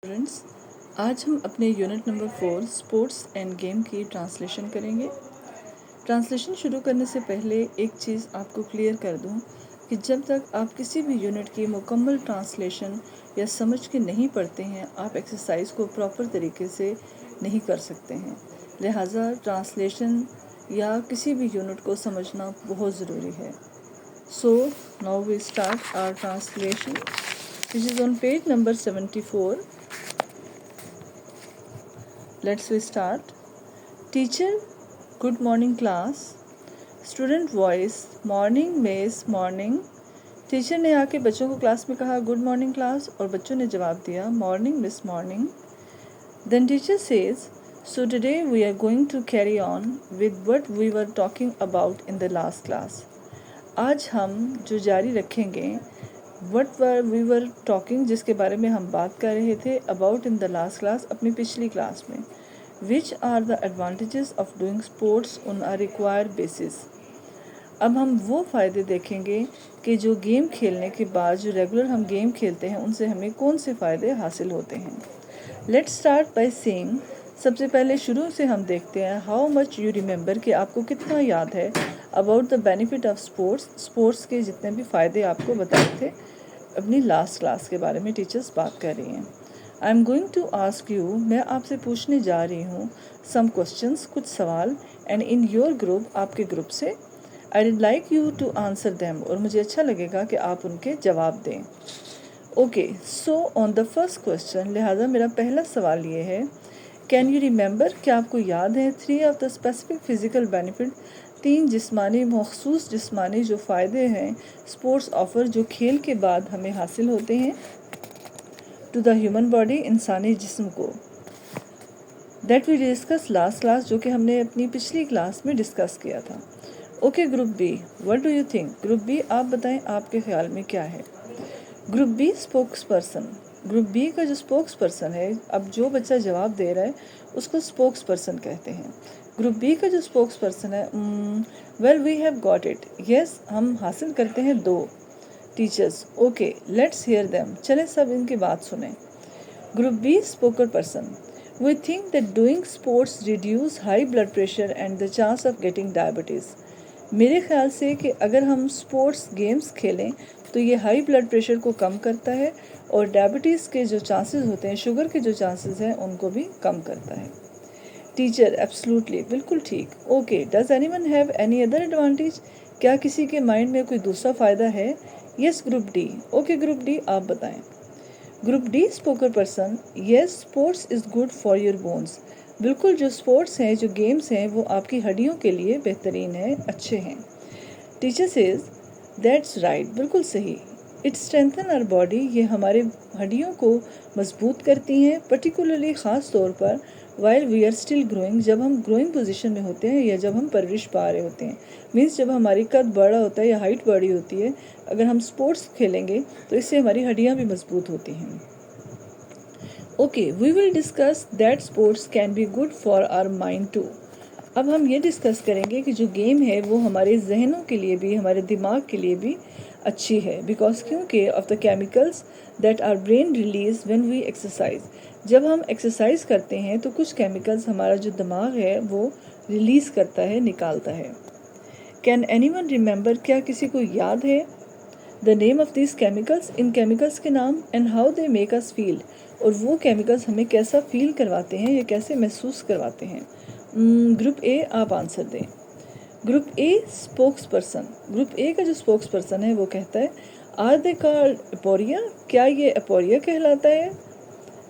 Students, آج ہم اپنے unit number 4 sports and game کی ٹرانسلیشن کریں گے۔ ٹرانسلیشن شروع کرنے سے پہلے ایک چیز آپ کو کلیئر کر دوں کہ جب تک آپ کسی بھی یونٹ کی مکمل ٹرانسلیشن یا سمجھ کے نہیں پڑھتے ہیں، آپ ایکسرسائز کو پراپر طریقے سے نہیں کر سکتے ہیں۔ لہٰذا ٹرانسلیشن یا کسی بھی یونٹ کو سمجھنا بہت ضروری ہے۔ So now we start our translation, which is on page number 74. Let's we start. Teacher, good morning class. Student voice, morning miss, morning. Teacher نے آ کے بچوں کو کلاس میں کہا گڈ مارننگ کلاس، اور بچوں نے جواب دیا morning miss morning. Then teacher says, so today we are going to carry on with what we were talking about in the last class. آج ہم جو جاری رکھیں گے وٹ وی ور ٹاکنگ، جس کے بارے میں ہم بات کر رہے تھے about in the last class, اپنی پچھلی کلاس میں. Which are the advantages of doing sports on a required basis. اب ہم وہ فائدے دیکھیں گے کہ جو گیم کھیلنے کے بعد جو ریگولر ہم گیم کھیلتے ہیں ان سے ہمیں کون سے فائدے حاصل ہوتے ہیں. Let start by seeing. سب سے پہلے شروع سے ہم دیکھتے ہیں ہاؤ مچ یو ریمبر، کہ آپ کو کتنا یاد ہے about the benefit of sports, sports کے جتنے بھی فائدے آپ کو بتائے تھے اپنی لاسٹ کلاس کے بارے میں ٹیچرس بات کر رہی ہیں. I am going to ask you, میں آپ سے پوچھنے جا رہی ہوں سم کوشچنس، کچھ سوال، اینڈ ان یور گروپ، آپ کے گروپ سے. I would like you to answer them, اور مجھے اچھا لگے گا کہ آپ ان کے جواب دیں. Okay, so on the first question, لہٰذا میرا پہلا سوال یہ ہے کین یو ریمبر، کیا آپ کو یاد ہے 3 of the specific physical benefit, 3 جسمانی مخصوص جسمانی جو فائدے ہیں اسپورٹس آفر، جو کھیل کے بعد ہمیں حاصل ہوتے ہیں ٹو دا ہیومن باڈی، انسانی جسم کو. That we discuss last class, جو کہ ہم نے اپنی پچھلی کلاس میں ڈسکس کیا تھا. Okay group be, what do you think. Group B, آپ بتائیں آپ کے خیال میں کیا ہے. Group B spokesperson. Group B کا جو اسپوکس پرسن ہے، اب جو بچہ جواب دے رہا ہے اس کو اسپوکس پرسن کہتے ہیں. گروپ بی کا جو اسپوکس پرسن ہے، well we have got it, yes ہم حاصل کرتے ہیں 2 teachers. Okay let's hear them, چلیں سب ان کی بات سنیں. Group B spokesperson, we think that doing sports reduces high blood pressure and the chance of getting diabetes. میرے خیال سے کہ اگر ہم اسپورٹس گیمز کھیلیں تو یہ ہائی بلڈ پریشر کو کم کرتا ہے، اور ڈائبٹیز کے جو چانسز ہوتے ہیں، شوگر کے جو چانسز ہیں، ان کو بھی کم کرتا ہے. ٹیچر ایبسلوٹلی، بالکل ٹھیک. Okay, does anyone have any other advantage, کیا کسی کے مائنڈ میں کوئی دوسرا فائدہ ہے. Yes group D. Okay group D, آپ بتائیں. Group D spokesperson, yes sports is good for your bones. بالکل، جو اسپورٹس ہیں، جو گیمز ہیں، وہ آپ کی ہڈیوں کے لیے بہترین ہیں، اچھے ہیں. ٹیچر سیز دیٹس رائٹ، بالکل صحیح. اٹ اسٹرینتھن آور باڈی، یہ ہمارے ہڈیوں کو مضبوط کرتی ہیں، پرٹیکولرلی خاص طور پر while we are still growing, جب ہم گروئنگ پوزیشن میں ہوتے ہیں یا جب ہم پرورش پا رہے ہوتے ہیں. مینس جب ہماری قد بڑا ہوتا ہے یا ہائٹ بڑی ہوتی ہے، اگر ہم اسپورٹس کھیلیں گے تو اس سے ہماری ہڈیاں بھی مضبوط ہوتی ہیں. Okay, we will discuss that sports can be good for our mind too. اب ہم یہ ڈسکس کریں گے کہ جو گیم ہے وہ ہمارے ذہنوں کے لیے بھی، ہمارے دماغ کے لیے بھی اچھی ہے. بیکاز کیونکہ of the chemicals that our brain release when we exercise. جب ہم ایکسرسائز کرتے ہیں تو کچھ کیمیکلز ہمارا جو دماغ ہے وہ ریلیز کرتا ہے، نکالتا ہے. کین اینی ون ریمبر، کیا کسی کو یاد ہے the name of these chemicals, ان کیمیکلس کے نام، and how they make us feel, اور وہ کیمیکلز ہمیں کیسا فیل کرواتے ہیں یا کیسے محسوس کرواتے ہیں. گروپ اے، آپ آنسر دیں. گروپ اے اسپوکس پرسن، گروپ اے کا جو اسپوکس پرسن ہے وہ کہتا ہے آر دے کالڈ اپوریا، کیا یہ اپوریا کہلاتا ہے.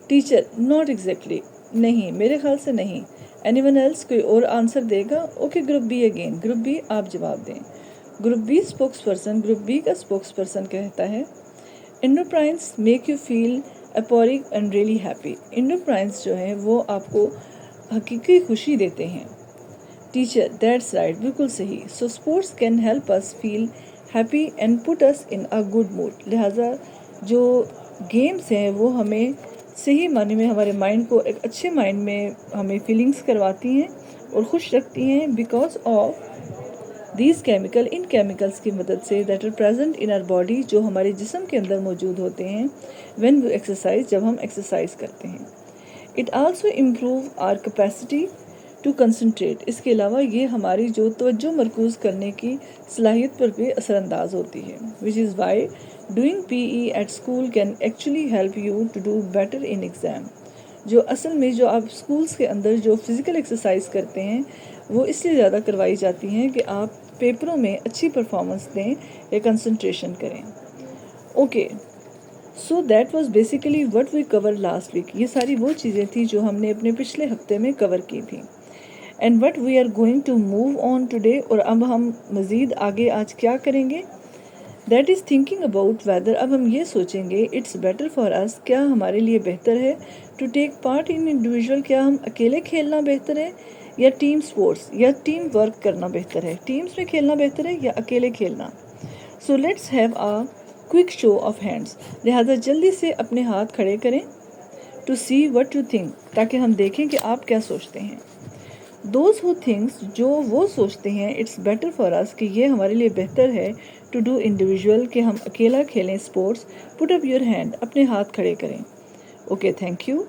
ٹیچر ناٹ ایگزیکٹلی، نہیں میرے خیال سے نہیں. اینی ون ایلس، کوئی اور آنسر دے گا. Okay group B again, group B آپ جواب دیں. Group B spokesperson, group B کا اسپوکس پرسن کہتا ہے endorphins make you feel euphoric and really happy. Endorphins جو ہیں وہ آپ کو حقیقی خوشی دیتے ہیں. ٹیچر دیٹس رائٹ، بالکل صحیح. So sports can help us feel happy and put us in a good mood. لہٰذا جو گیمز ہیں وہ ہمیں صحیح معنی میں ہمارے مائنڈ کو ایک اچھے مائنڈ میں ہمیں فیلنگس کرواتی ہیں اور خوش رکھتی ہیں. Because of these chemical in chemicals کی مدد سے that are present in our body جو ہمارے جسم کے اندر موجود ہوتے ہیں وین وی ایکسرسائز جب ہم ایکسرسائز کرتے ہیں. It also improve our capacity to concentrate. اس کے علاوہ یہ ہماری جو توجہ مرکوز کرنے کی صلاحیت پر بھی اثر انداز ہوتی ہے. Which is why doing PE at school can actually help you to do better in exam. جو اصل میں جو آپ اسکولس کے اندر جو فزیکل ایکسرسائز کرتے ہیں وہ اس لیے زیادہ کروائی جاتی ہیں کہ آپ پیپروں میں اچھی پرفارمنس دیں یا کنسنٹریشن کریں. Okay so that was basically what we cover last week. یہ ساری وہ چیزیں تھیں جو ہم نے اپنے پچھلے ہفتے میں کور کی تھیں. And what we are going to move on today. اور اب ہم مزید آگے آج کیا کریں گے؟ That is thinking about whether. اب ہم یہ سوچیں گے اٹس بیٹر فار اس. کیا ہمارے لیے بہتر ہے to take part in individual. کیا ہم اکیلے کھیلنا بہتر ہے یا ٹیم سپورٹس یا ٹیم ورک کرنا بہتر ہے؟ ٹیمز میں کھیلنا بہتر ہے یا اکیلے کھیلنا؟ So let's have a quick show of hands. لہٰذا جلدی سے اپنے ہاتھ کھڑے کریں. To see what you think. تاکہ ہم دیکھیں کہ آپ کیا سوچتے ہیں. Those who thinks. جو وہ سوچتے ہیں اٹس بیٹر فار اس کہ یہ ہمارے لیے بہتر ہے ٹو ڈو انڈیویژول کہ ہم اکیلا کھیلیں sports. Put up your hand. اپنے ہاتھ کھڑے کریں. Okay thank you.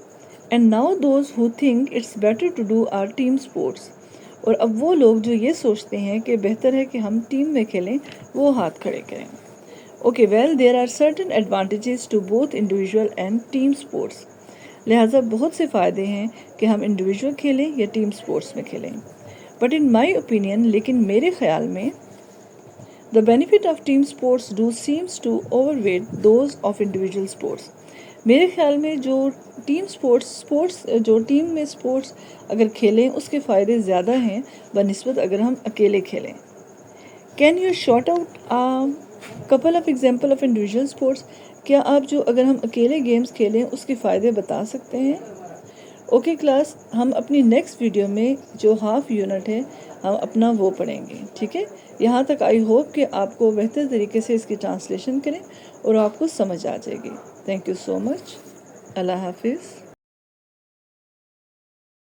And now those who think it's better to do our team sports. اور اب وہ لوگ جو یہ سوچتے ہیں کہ بہتر ہے کہ ہم ٹیم میں کھیلیں وہ ہاتھ کھڑے کریں. Okay well there are certain advantages to both individual and team sports. لہٰذا بہت سے فائدے ہیں کہ ہم انڈیویژول کھیلیں یا ٹیم اسپورٹس میں کھیلیں. بٹ ان مائی اوپینین لیکن میرے خیال میں the benefit of team sports do seems to over weight those of individual sports. میرے خیال میں جو ٹیم اسپورٹس جو ٹیم میں اسپورٹس اگر کھیلیں اس کے فائدے زیادہ ہیں بنسبت اگر ہم اکیلے کھیلیں. Can you short out couple of example of individual sports. کیا آپ جو اگر ہم اکیلے گیمز کھیلیں اس کے فائدے بتا سکتے ہیں؟ اوکے کلاس ہم اپنی نیکسٹ ویڈیو میں جو ہاف یونٹ ہے ہم اپنا وہ پڑھیں گے. ٹھیک ہے. یہاں تک آئی ہوپ کہ آپ کو بہتر طریقے سے اس کی ٹرانسلیشن کریں اور آپ کو سمجھ آ جائے گی. تھینک یو سو مچ. اللہ حافظ.